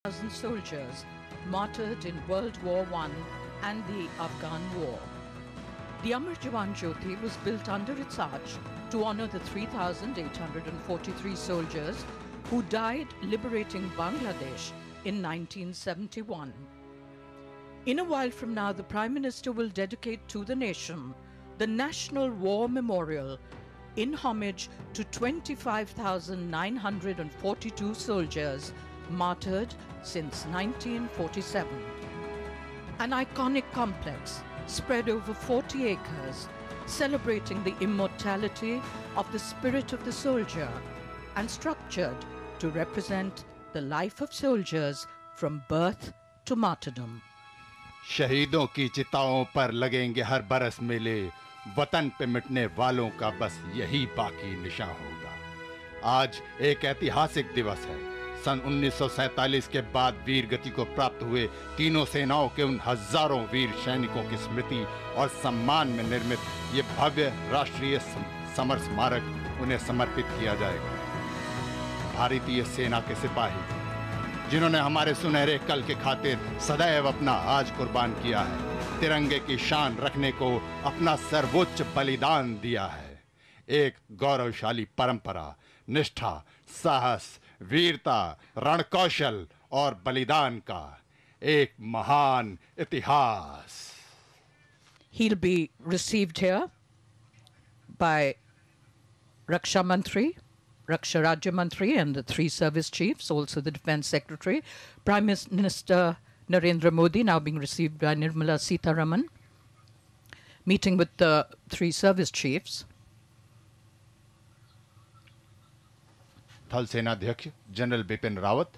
1,000 soldiers martyred in World War I and the Afghan War. The Amar Jawan Jyoti was built under its arch to honor the 3,843 soldiers who died liberating Bangladesh in 1971. In a while from now, the Prime Minister will dedicate to the nation the National War Memorial in homage to 25,942 soldiers martyred since 1947. An iconic complex spread over 40 acres, celebrating the immortality of the spirit of the soldier and structured to represent the life of soldiers from birth to martyrdom. शहीदों की चिताओं पर लगेंगे हर बरस मेले, वतन पे मिटने वालों का बस यही बाकी निशान होगा। आज एक ऐतिहासिक दिवस है। सन 1947 के बाद वीर गति को प्राप्त हुए तीनों सेनाओं के उन हजारों वीर सैनिकों की स्मृति और सम्मान में निर्मित ये भव्य राष्ट्रीय समर स्मारक उन्हें समर्पित किया जाएगा। भारतीय सेना के सिपाही जिन्होंने हमारे सुनहरे कल के खातिर सदैव अपना आज कुर्बान किया है, तिरंगे की शान रखने को अपना सर्वोच्च बलिदान दिया है। एक गौरवशाली परंपरा, निष्ठा, साहस, वीरता, रणकौशल और बलिदान का एक महान इतिहास। He'll be received here by Raksha Mantri, Raksha Rajya Mantri and the three service chiefs, also the Defense Secretary. Prime Minister Narendra Modi now being received by Nirmala Sitharaman, meeting with the three service chiefs. थल सेनाध्यक्ष general Bipin Rawat,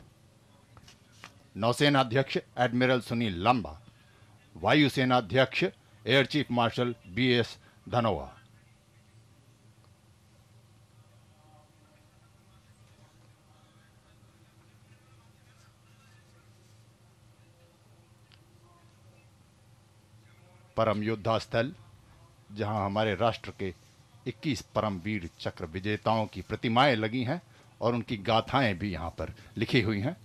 नौसेनाध्यक्ष admiral Sunil Lanba, वायुसेनाध्यक्ष air chief marshal BS Dhanoa. Param Yoddha स्थल, जहां हमारे राष्ट्र के 21 परमवीर चक्र विजेताओं की प्रतिमाएं लगी हैं और उनकी गाथाएं भी यहां पर लिखी हुई हैं।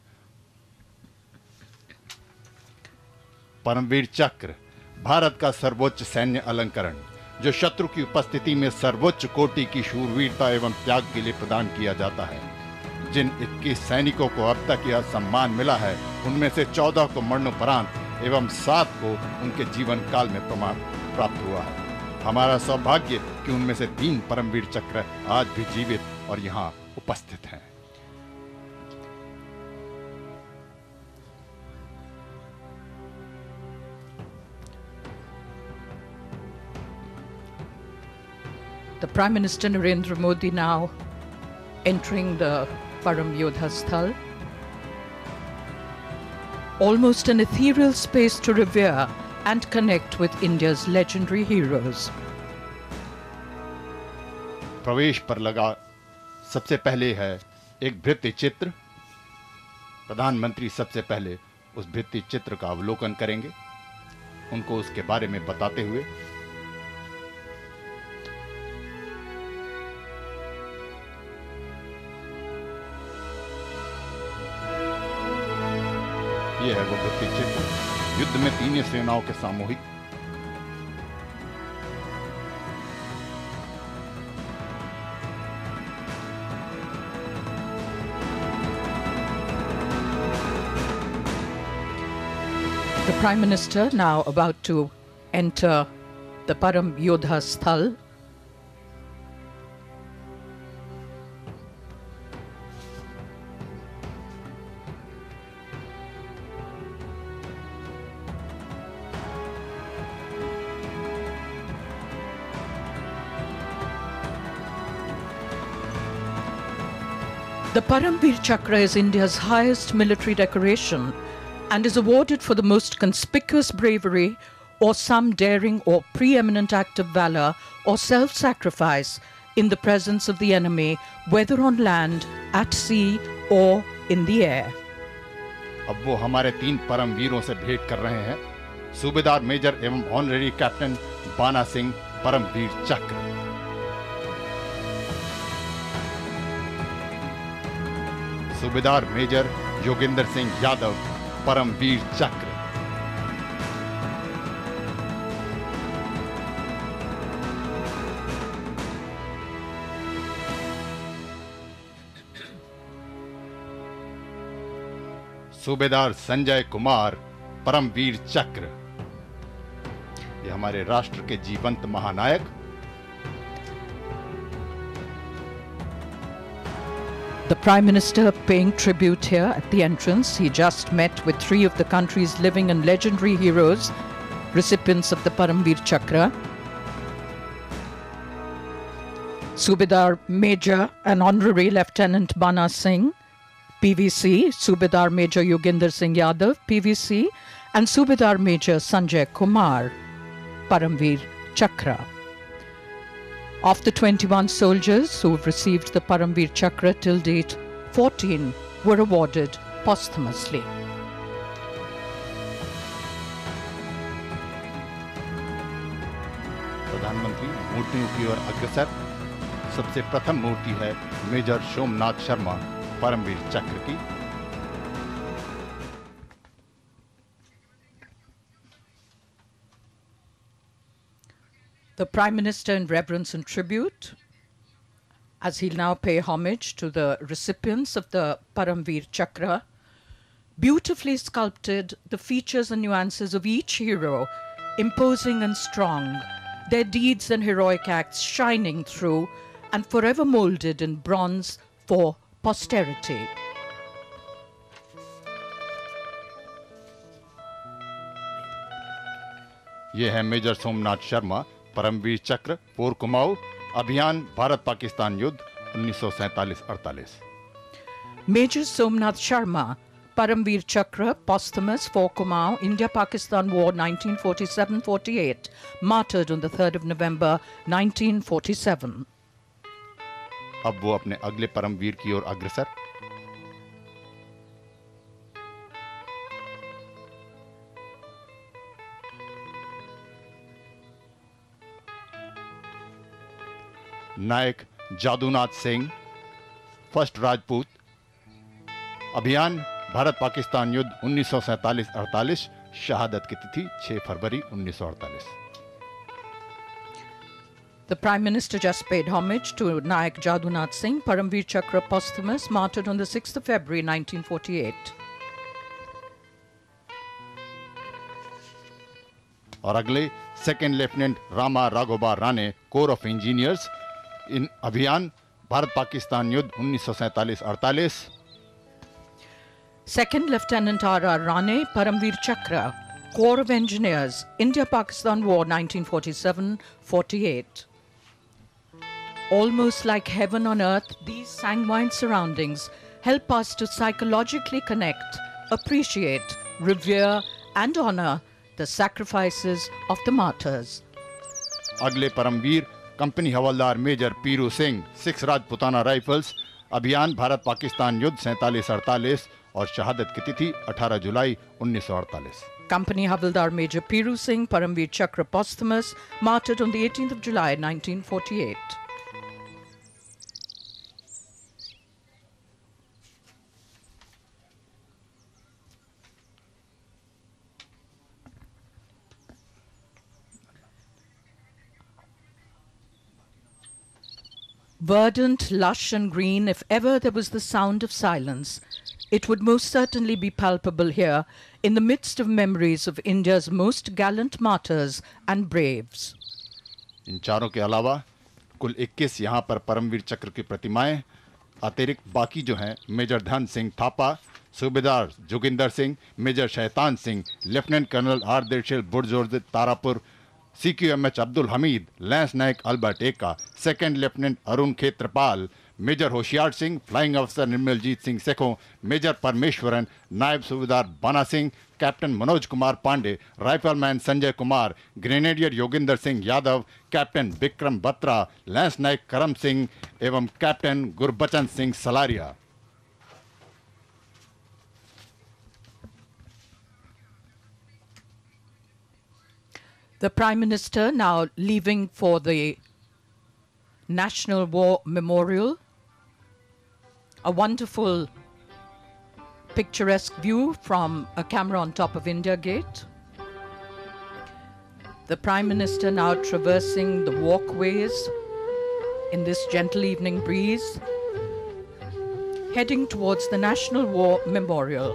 परमवीर चक्र भारत का सर्वोच्च सैन्य अलंकरण, जो शत्रु की उपस्थिति में सर्वोच्च कोटि की शूरवीरता एवं त्याग के लिए प्रदान किया जाता है। जिन 21 सैनिकों को अब तक यह सम्मान मिला है, उनमें से 14 को मरणोपरांत एवं 7 को उनके जीवन काल में प्रमाण प्राप्त हुआ है। हमारा सौभाग्य कि उनमें से 3 परमवीर चक्र आज भी जीवित और यहाँ उपस्थित हैं। The Prime Minister Narendra Modi now entering the Param Yodha Sthal, almost an ethereal space to revere and connect with India's legendary heroes. प्रवेश पर लगा सबसे पहले है एक भित्ति चित्र। प्रधानमंत्री सबसे पहले उस भित्ति चित्र का अवलोकन करेंगे, उनको उसके बारे में बताते हुए। यह है वो भित्ति चित्र, युद्ध में तीनों सेनाओं के सामूहिक। The Prime Minister now about to enter the Param Yodha Sthal. The Paramveer Chakra is India's highest military decoration and is awarded for the most conspicuous bravery or some daring or preeminent act of valor or self-sacrifice in the presence of the enemy, whether on land, at sea or in the air. अब वो हमारे 3 परमवीरों से भेंट कर रहे हैं। सूबेदार major एवं ऑनरेरी कैप्टन बाना सिंह परमवीर चक्र, सूबेदार मेजर योगेंद्र सिंह यादव परमवीर चक्र। सूबेदार संजय कुमार परमवीर चक्र। ये हमारे राष्ट्र के जीवंत महानायक। The Prime Minister paying tribute here at the entrance. He just met with 3 of the country's living and legendary heroes, recipients of the Paramveer Chakra. Subedar Major and Honorary Lieutenant Bana Singh, PVC, Subedar Major Yoginder Singh Yadav, PVC, and Subedar Major Sanjay Kumar, Paramveer Chakra. Of the 21 soldiers who have received the Paramveer Chakra till date, 14 were awarded posthumously. प्रधानमंत्री मूर्तियों की ओर अग्रसर। सबसे प्रथम मूर्ति है major Somnath Sharma Paramvir चक्र की। The Prime Minister in reverence and tribute, as he'll now pay homage to the recipients of the Paramveer Chakra, beautifully sculpted the features and nuances of each hero, imposing and strong, their deeds and heroic acts shining through and forever molded in bronze for posterity. ये है major Somnath Sharma Paramvir चक्र पोर कुमाऊं अभियान भारत पाकिस्तान युद्ध 1947-48। Major Somnath Sharma, Paramveer Chakra, posthumous for Kumaon, India-Pakistan War 1947-48, martyred on the 3rd of November 1947. अब वो अपने अगले परमवीर की ओर अग्रसर। नायक जादूनाथ सिंह, फर्स्ट राजपूत, अभियान भारत पाकिस्तान युद्ध 1947-48, शहादत की तिथि 6 फरवरी 1948। The Prime Minister just paid homage to Nayak Jadunath Singh, Paramveer Chakra posthumous, martyred on the 6th of February 1948. और अगले second lieutenant Rama Raghoba Rane, corps of engineers, इन अभियान भारत पाकिस्तान युद्ध 1947-48। Second Lieutenant R.R. Rane, Paramveer Chakra, Corps of Engineers, India-Pakistan War 1947-48. Almost like heaven on earth, these sanguine surroundings help us to psychologically connect, appreciate, revere and honor the sacrifices of the martyrs. अगले Paramvir company हवलदार major पीरू Singh, 6 Rajputana rifles, अभियान भारत पाकिस्तान युद्ध 47-48 और शहादत की तिथि 18 जुलाई 1948। Company Havildar Major Piru Singh, Paramveer Chakra posthumous, martyred on the 18th of July 1948. Verdant, lush and green, if ever there was the sound of silence, it would most certainly be palpable here in the midst of memories of India's most gallant martyrs and braves. इन चारों के अलावा कुल 21 यहाँ पर परमवीर चक्र की प्रतिमाएं, अतिरिक्त बाकी जो हैं मेजर ध्यान सिंह थापा, सूबेदार Joginder Singh, major Shaitan Singh, lieutenant colonel Ardeshir Burzor Tarapore, CQMH Abdul Hamid, lance Naik Albert Ekka, second lieutenant Arun Khetarpal, major Hoshiar Singh, flying अफसर Nirmaljit Singh Sekhon, major Parameswaran, Naib Subedar Bana Singh, captain Manoj Kumar Pandey, rifleman Sanjay Kumar, grenadier Yogendra Singh Yadav, captain Vikram Batra, lance Naik Karam Singh एवं captain Gurbachan Singh Salaria. The Prime Minister now leaving for the National War Memorial, a wonderful picturesque view from a camera on top of India Gate. The Prime Minister now traversing the walkways in this gentle evening breeze, heading towards the National War Memorial,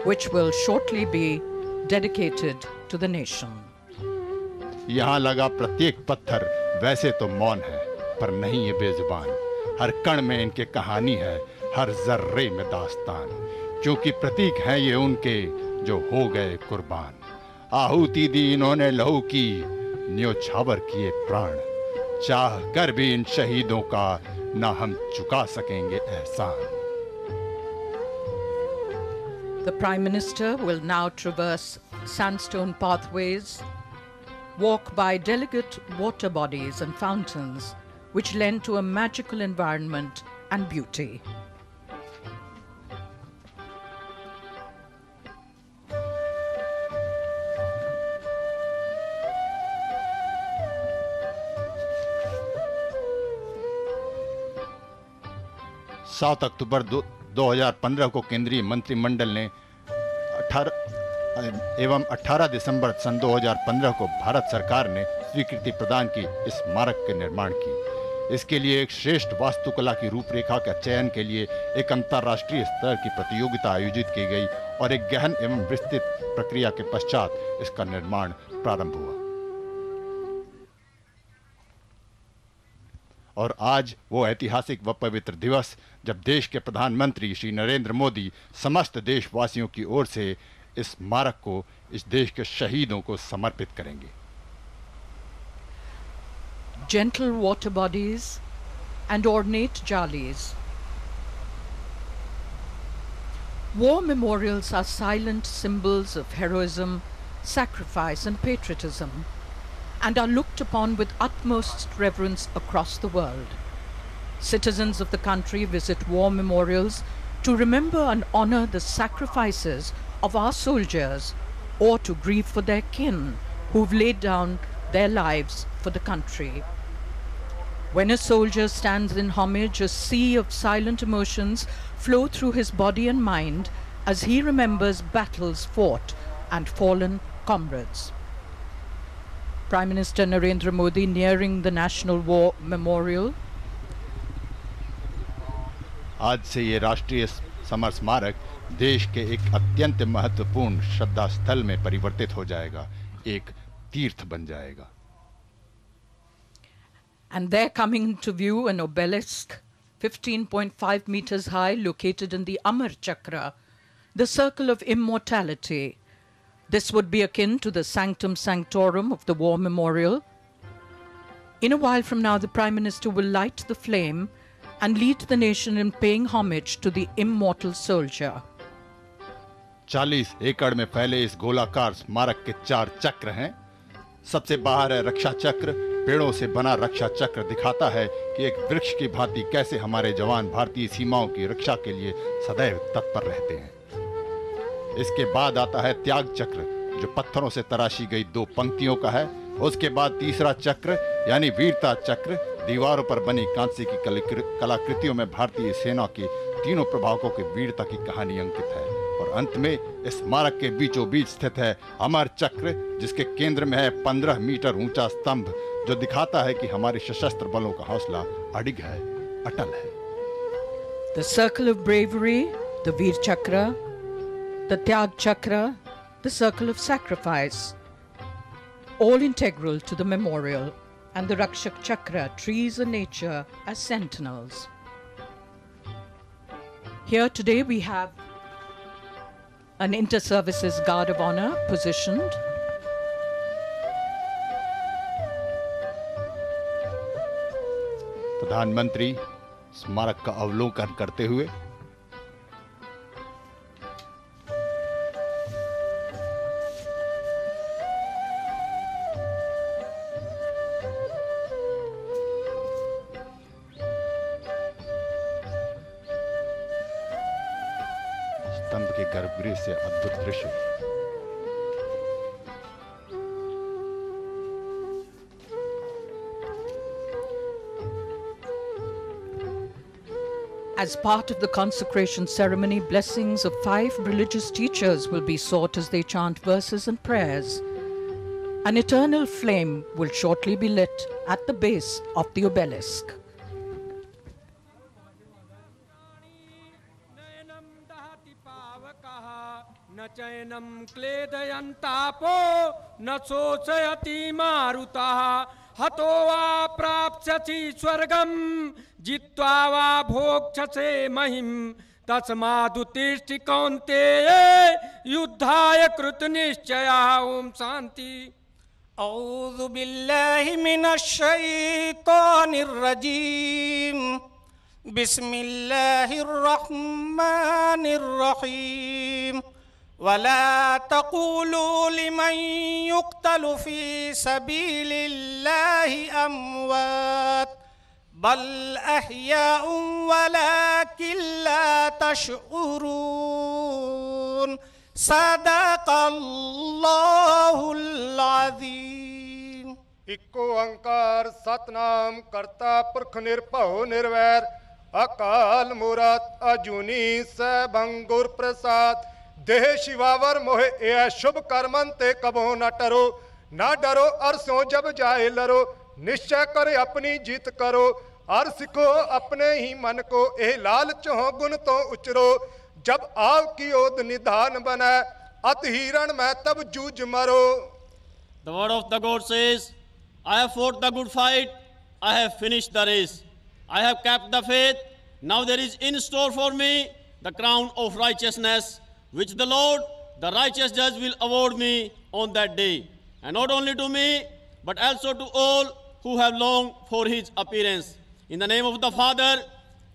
which will shortly be dedicated to the nation. यहाँ लगा प्रत्येक पत्थर वैसे तो मौन है, पर नहीं ये बेजुबान। हर कण में इनके कहानी है, हर जर्रे में दास्तान, क्योंकि प्रतीक हैं ये उनके जो हो गए कुर्बान। आहुति दी इन्होंने लहू की, न्योछावर किए प्राण, चाह कर भी इन शहीदों का ना हम चुका सकेंगे एहसान। The Prime Minister will now traverse sandstone pathways, walk by delicate water bodies and fountains which lend to a magical environment and beauty. सात अक्टूबर 2015 को केंद्रीय मंत्रिमंडल ने 18 दिसंबर सन 2015 को भारत सरकार ने स्वीकृति प्रदान की इस स्मारक के निर्माण की। इसके लिए एक श्रेष्ठ वास्तुकला की रूपरेखा के चयन के लिए एक अंतर्राष्ट्रीय स्तर की प्रतियोगिता आयोजित की गई और एक गहन एवं विस्तृत प्रक्रिया के पश्चात इसका निर्माण प्रारंभ हुआ। और आज वो ऐतिहासिक व पवित्र दिवस जब देश के प्रधानमंत्री श्री नरेंद्र मोदी समस्त देशवासियों की ओर से इस स्मारक को इस देश के शहीदों को समर्पित करेंगे। Gentle water bodies and ornate jalis. War memorials are silent symbols of heroism, sacrifice and patriotism, and are looked upon with utmost reverence across the world. Citizens of the country visit war memorials to remember and honor the sacrifices of our soldiers or to grieve for their kin who've laid down their lives for the country. When a soldier stands in homage, a sea of silent emotions flow through his body and mind as he remembers battles fought and fallen comrades. Prime Minister Narendra Modi nearing the National War Memorial. आज से ये राष्ट्रीय summer स्मारक देश के एक अत्यंत महत्वपूर्ण श्रद्धा स्थल में परिवर्तित हो जाएगा, एक तीर्थ बन जाएगा। And there coming to view an obelisk 15.5 meters high located in the Amar Chakra, the circle of immortality. This would be akin to the sanctum sanctorum of the war memorial. In a while from now, the Prime Minister will light the flame and lead the nation in paying homage to the immortal soldier. 40 एकड़ में फैले इस गोलाकार स्मारक के 4 चक्र हैं। सबसे बाहर है रक्षा चक्र। पेड़ों से बना रक्षा चक्र दिखाता है कि एक वृक्ष की भांति कैसे हमारे जवान भारतीय सीमाओं की रक्षा के लिए सदैव तत्पर रहते हैं। इसके बाद आता है त्याग चक्र, जो पत्थरों से तराशी गई 2 पंक्तियों का है। उसके बाद तीसरा चक्र यानी वीरता चक्र, दीवारों पर बनी कांस्य की कलाकृतियों में भारतीय सेना के तीनों प्रभावकों की वीरता की कहानी अंकित है। और अंत में इस स्मारक के बीचों बीच स्थित है अमर चक्र, जिसके केंद्र में है 15 मीटर ऊंचा स्तंभ, जो दिखाता है कि हमारे सशस्त्र बलों का हौसला अडिग है, अटल है। The circle of bravery, the Veer Chakra, the Tyag Chakra, the circle of sacrifice, all integral to the memorial, and the Rakshak Chakra, trees and nature as sentinels. Here today we have an inter-services guard of honor positioned. प्रधानमंत्री स्मारक का अवलोकन करते हुए स्तंभ के गर्भगृह से अद्भुत दृश्य। As part of the consecration ceremony, blessings of 5 religious teachers will be sought as they chant verses and prayers. An eternal flame will shortly be lit at the base of the obelisk. न चैनम क्लेदयन्तापो न शोचयति मारुतः हतो वा प्राप्स्यसि स्वर्गं जित्वा वा भोक्ष्यसे महिं तस्मादुत्तिष्ठ कौन्तेय युद्धाय कृतनिश्चयः। ओम शांति। औज़ु बिल्लाहि मिनश शैतानिर रजीम बिस्मिल्लाहिर रहमानिर रहीम वला तक़ूलू लिमन युक़्तलु फ़ी सबीलिल्लाहि अमवात बल अहयाउं वलाकिन ला तशऊरून सदक़ल्लाहुल अज़ीम। इको ओंकार सतनाम करता पुरख निरभव निर्वैर अकाल मूरत अजूनी सैभं गुर प्रसाद देह शिवावर मोहे ए शुभ कर्मन ते कबो न टरो ना डरो अरसों जब जाए लरो निश्चय करे अपनी जीत करो अर्श को अपने ही मन को ए लालच हो गुण तो उचरो जब आव की ओद निधान बना अत हिरण में तब जूझ मरो। The word of the God says, I have fought the good fight, I have finished the race, I have kept the faith. Now there is in store for me the crown of righteousness, which the Lord, the righteous judge, will award me on that day. And not only to me, but also to all who have longed for his appearance. In the name of the Father,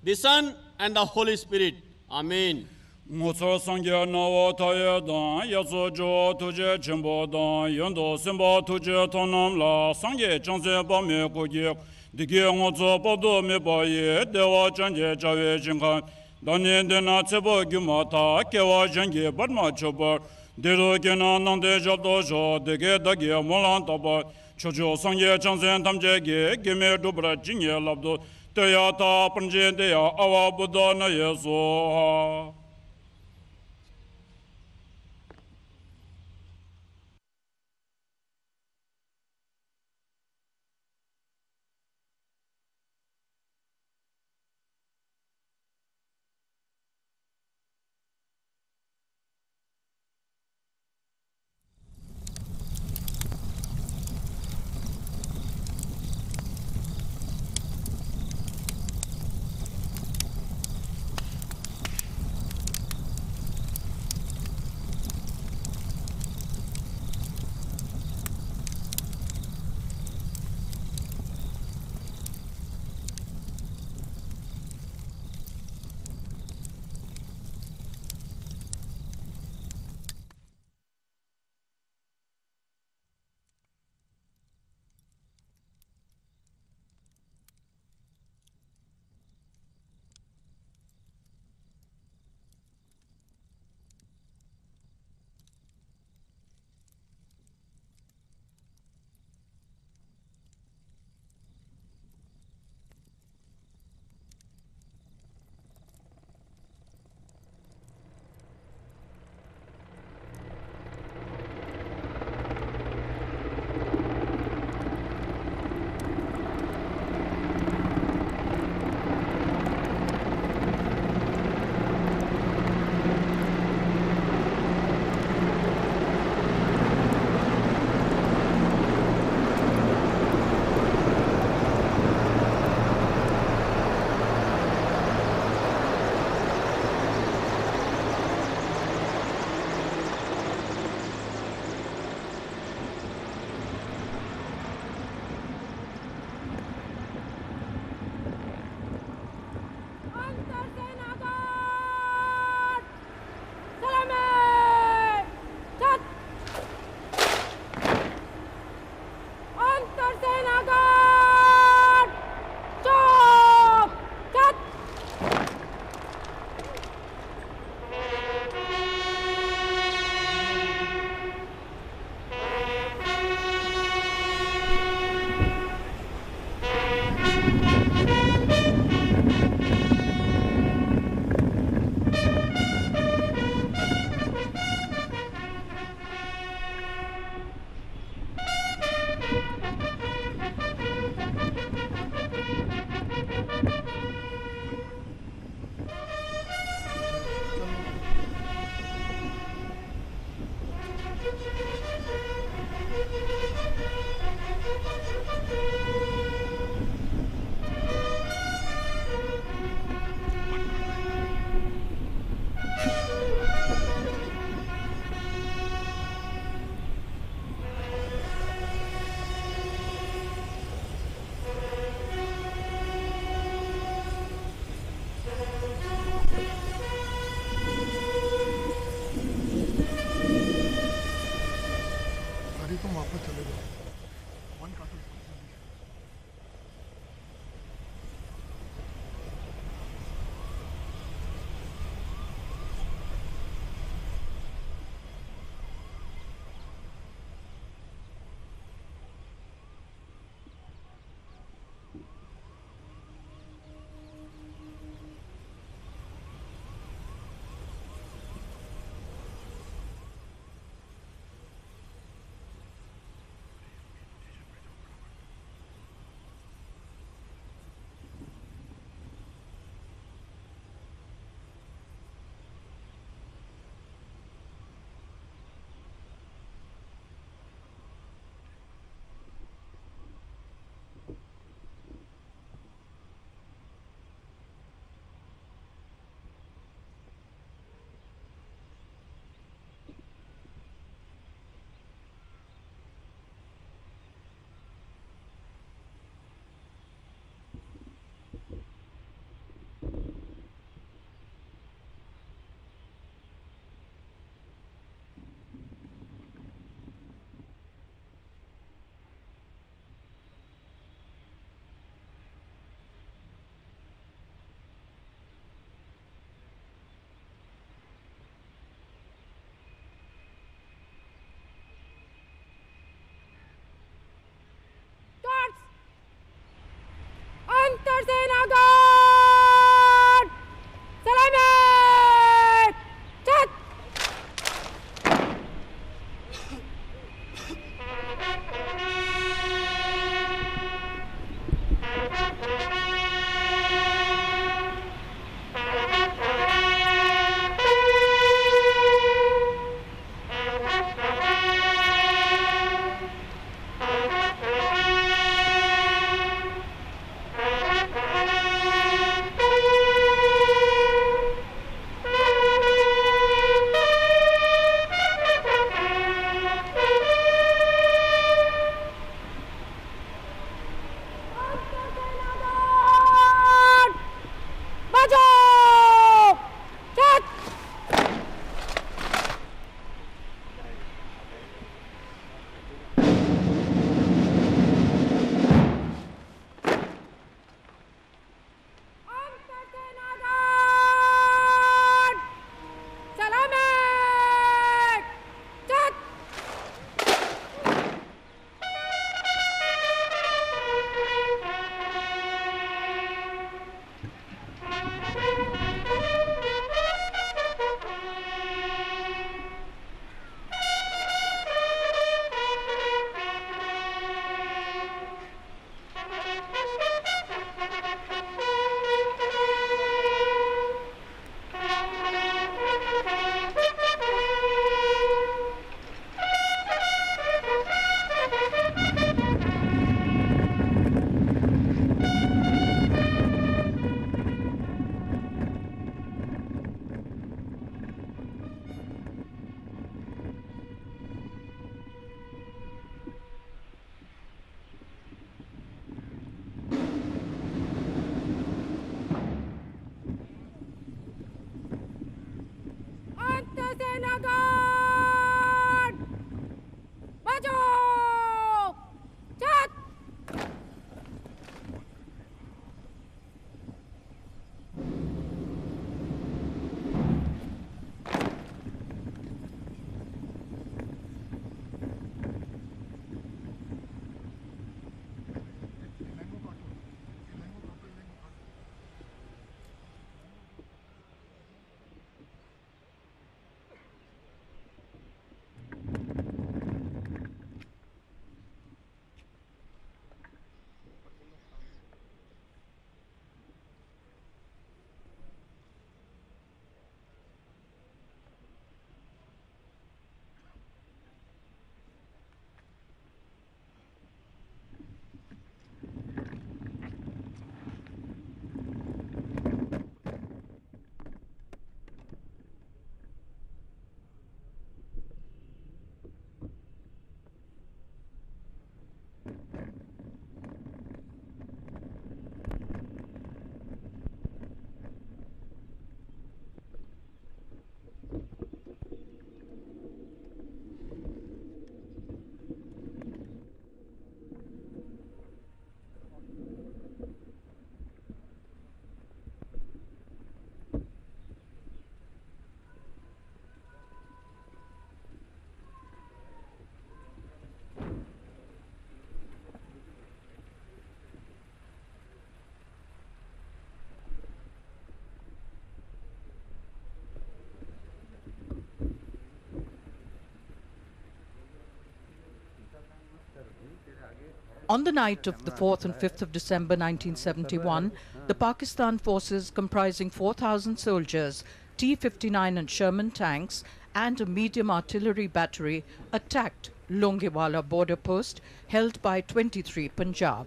the Son, and the Holy Spirit. Amen. Moso sangya nawa taya dan yaso jo tuje chimbo dan yondo simba tuje tonam la sangye changse ba me ko ye dige ngozo bodo me ba ye dewa changye jawe jingkan dane de na chebo gyumata kewa jangye badma choba dero gena nande jabdo jo dige dage molan taba chojo sangye changse tamje ge geme dobra jingye labdo teya ta panje de ya awa bodo na yeso. On the night of the 4th and 5th of December 1971, the Pakistan forces comprising 4,000 soldiers, T-59 and Sherman tanks, and a medium artillery battery attacked Longewala border post held by 23 Punjab.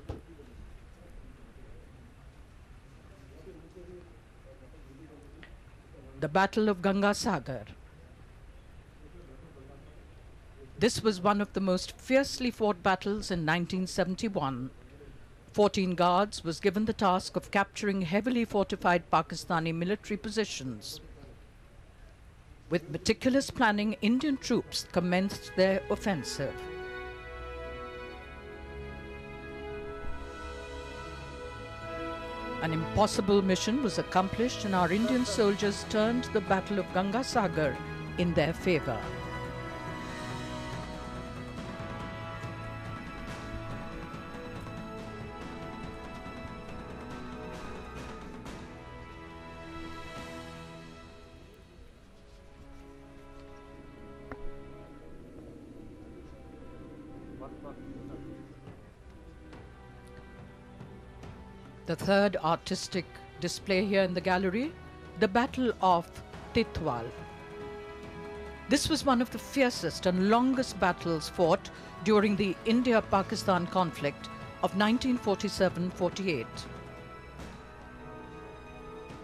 The Battle of Ganga Sagar. This was one of the most fiercely fought battles in 1971. 14 Guards was given the task of capturing heavily fortified Pakistani military positions. With meticulous planning, Indian troops commenced their offensive. An impossible mission was accomplished and our Indian soldiers turned the Battle of Ganga Sagar in their favor. The third artistic display here in the gallery, the Battle of Titwal. This was one of the fiercest and longest battles fought during the India-Pakistan conflict of 1947-48.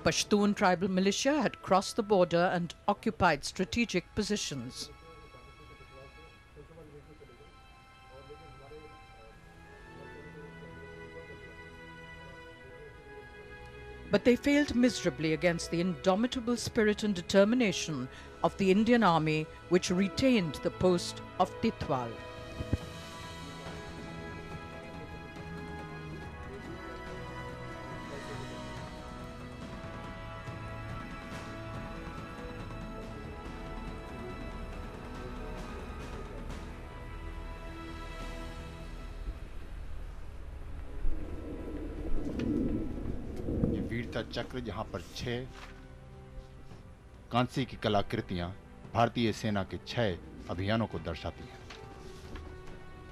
Pashtun tribal militia had crossed the border and occupied strategic positions. But they failed miserably against the indomitable spirit and determination of the Indian Army, which retained the post of Titwal. वीरता चक्र, जहां पर 6 कांसी की कलाकृतियां भारतीय सेना के 6 अभियानों को दर्शाती हैं।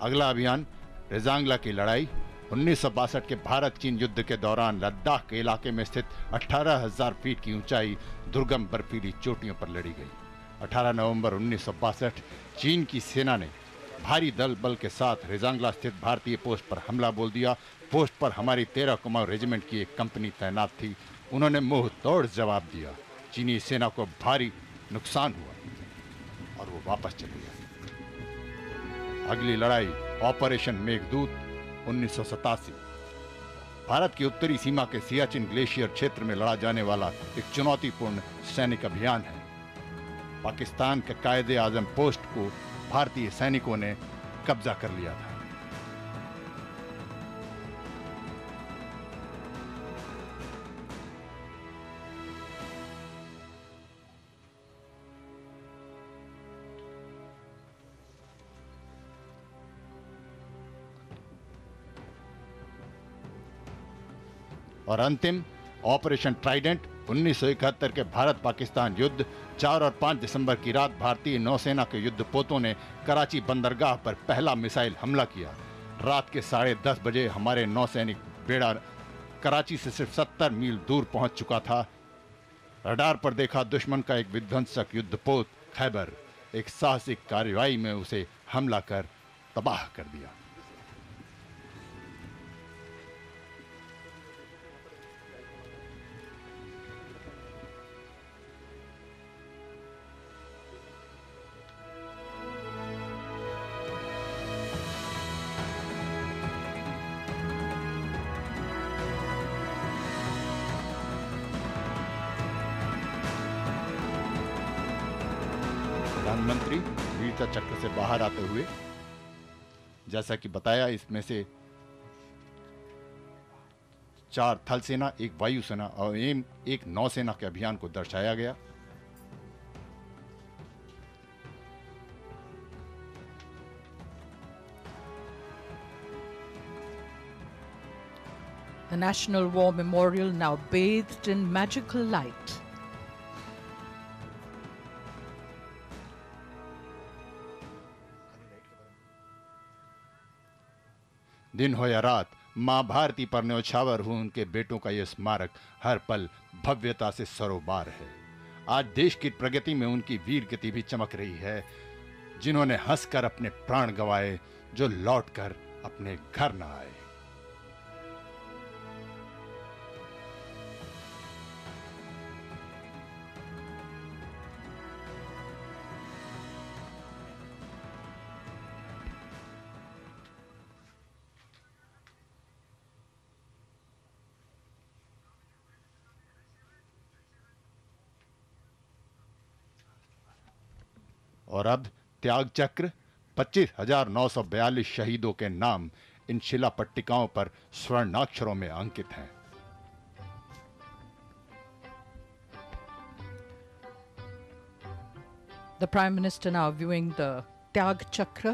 अगला अभियान रेजांगला की लड़ाई 1962 के भारत चीन युद्ध के दौरान लद्दाख के इलाके में स्थित 18,000 फीट की ऊंचाई दुर्गम बर्फीली चोटियों पर लड़ी गई। 18 नवंबर 1962 चीन की सेना ने भारी दल बल के साथ रेजांगला स्थित भारतीय पोस्ट पर हमला बोल दिया। पोस्ट पर हमारी 13 कुमाऊं रेजिमेंट की एक कंपनी तैनात थी। उन्होंने मुंह तोड़ जवाब दिया। चीनी सेना को भारी नुकसान हुआ और वो वापस चले गए। अगली लड़ाई ऑपरेशन मेघदूत 1987। भारत की उत्तरी सीमा के सियाचिन ग्लेशियर क्षेत्र में लड़ा जाने वाला एक चुनौतीपूर्ण सैनिक अभियान है। पाकिस्तान के कायदे आजम पोस्ट को भारतीय सैनिकों ने कब्जा कर लिया था। और अंतिम ऑपरेशन ट्राइडेंट 1971 के भारत पाकिस्तान युद्ध। 4 और 5 दिसंबर की रात भारतीय नौसेना के युद्धपोतों ने कराची बंदरगाह पर पहला मिसाइल हमला किया। रात के 10:30 बजे हमारे नौसैनिक बेड़ा कराची से सिर्फ 70 मील दूर पहुंच चुका था। रडार पर देखा दुश्मन का एक विध्वंसक युद्धपोत खैबर। एक साहसिक कार्रवाई में उसे हमला कर तबाह कर दिया। प्रधानमंत्री वीरता चक्र से बाहर आते हुए, जैसा कि बताया, इसमें से 4 थल सेना, 1 वायुसेना और 1 नौसेना के अभियान को दर्शाया गया। The National War Memorial now bathed in magical light. दिन हो या रात, मां भारती पर न्यौछावर हुए उनके बेटों का यह स्मारक हर पल भव्यता से सरोबार है। आज देश की प्रगति में उनकी वीर गति भी चमक रही है, जिन्होंने हंसकर अपने प्राण गंवाए, जो लौटकर अपने घर न आए। और अब त्याग चक्र 25,942 शहीदों के नाम इन शिला पट्टिकाओं पर स्वर्णाक्षरों में अंकित हैं। The Prime Minister now viewing the Tyag Chakra,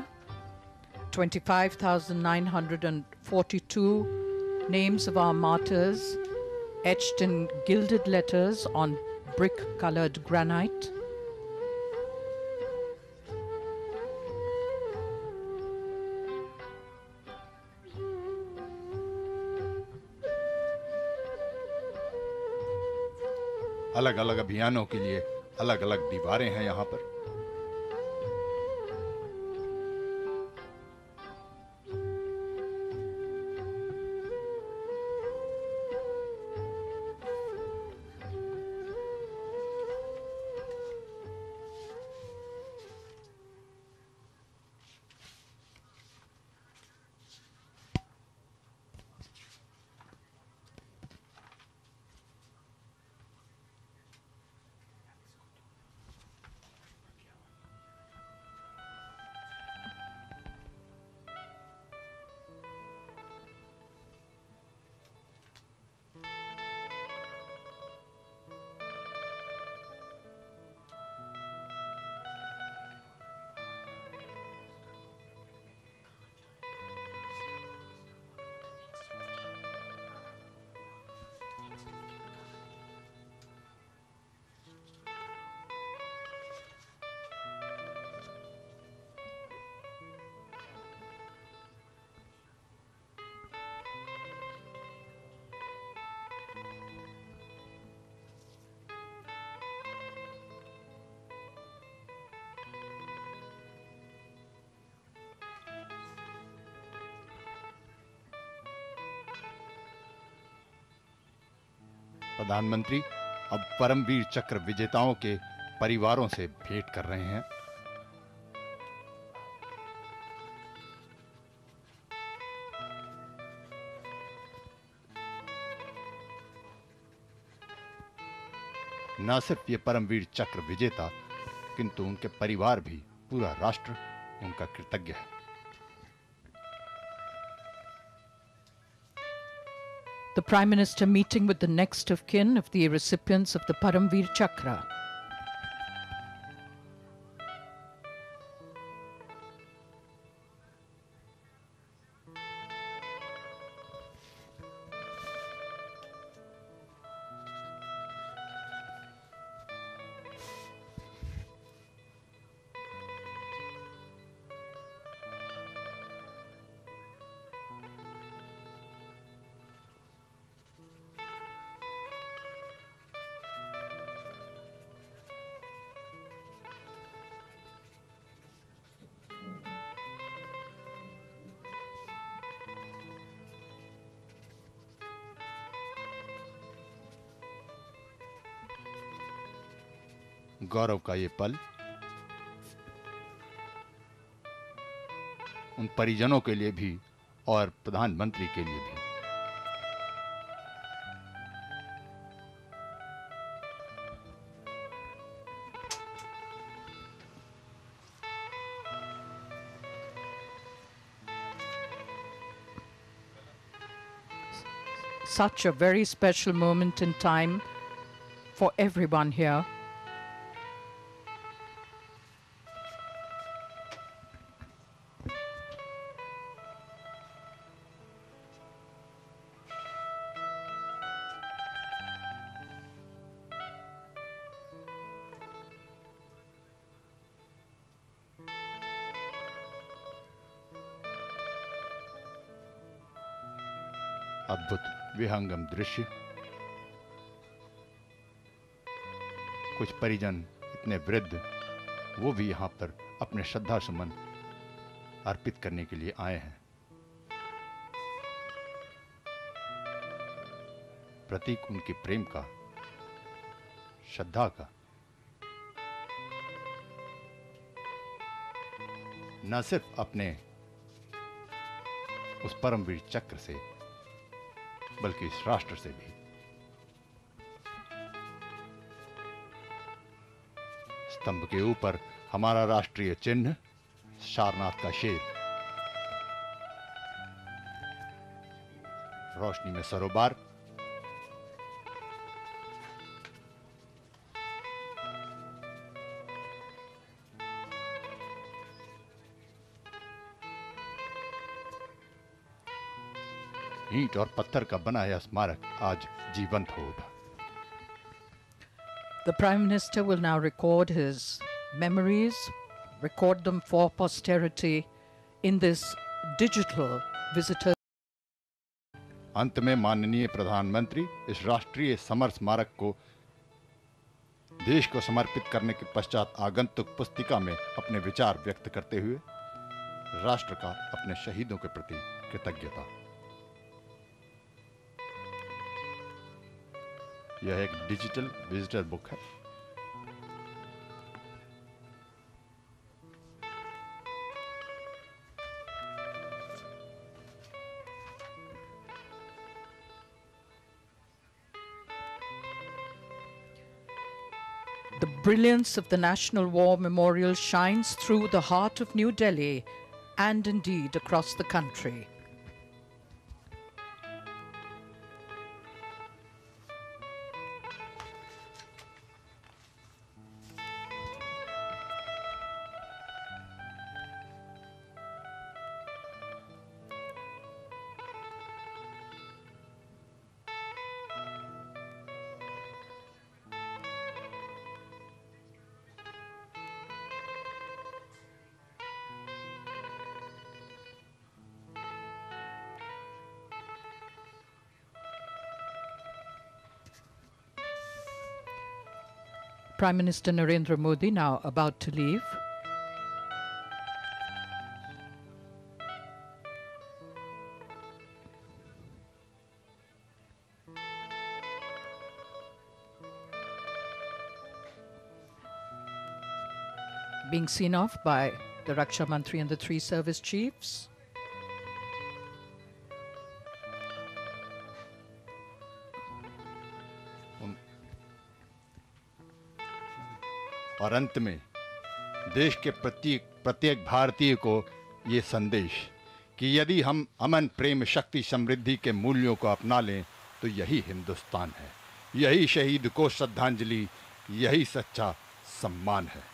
25,942 names of our martyrs etched in gilded letters on brick-colored granite. अलग अलग अभियानों के लिए अलग अलग दीवारें हैं यहाँ पर। प्रधानमंत्री अब परमवीर चक्र विजेताओं के परिवारों से भेंट कर रहे हैं। न सिर्फ ये परमवीर चक्र विजेता, किंतु उनके परिवार भी, पूरा राष्ट्र उनका कृतज्ञ है। The Prime Minister meeting with the next of kin of the recipients of the Paramveer Chakra. गौरव का ये पल उन परिजनों के लिए भी और प्रधानमंत्री के लिए भी। Such a very special moment in time for everyone here. अद्भुत विहंगम दृश्य। कुछ परिजन इतने वृद्ध, वो भी यहाँ पर अपने श्रद्धा सुमन अर्पित करने के लिए आए हैं। प्रतीक उनके प्रेम का, श्रद्धा का। न सिर्फ अपने उस परमवीर चक्र से, बल्कि इस राष्ट्र से भी। स्तंभ के ऊपर हमारा राष्ट्रीय चिन्ह, सारनाथ का शेर, रोशनी में सरोवर, ईंट और पत्थर का बना यह स्मारक आज जीवंत होगा। The Prime Minister will now record his memories, record them for posterity in this digital visitor. अंत में माननीय प्रधानमंत्री इस राष्ट्रीय समर स्मारक को देश को समर्पित करने के पश्चात आगंतुक पुस्तिका में अपने विचार व्यक्त करते हुए राष्ट्र का अपने शहीदों के प्रति कृतज्ञता। यह एक डिजिटल विजिटर बुक है। The brilliance of the National War Memorial shines through the heart of New Delhi and indeed across the country. Prime Minister Narendra Modi now about to leave. Being seen off by the Raksha Mantri and the three service chiefs. और अंत में देश के प्रत्येक भारतीय को ये संदेश कि यदि हम अमन, प्रेम, शक्ति, समृद्धि के मूल्यों को अपना लें तो यही हिंदुस्तान है, यही शहीद को श्रद्धांजलि, यही सच्चा सम्मान है।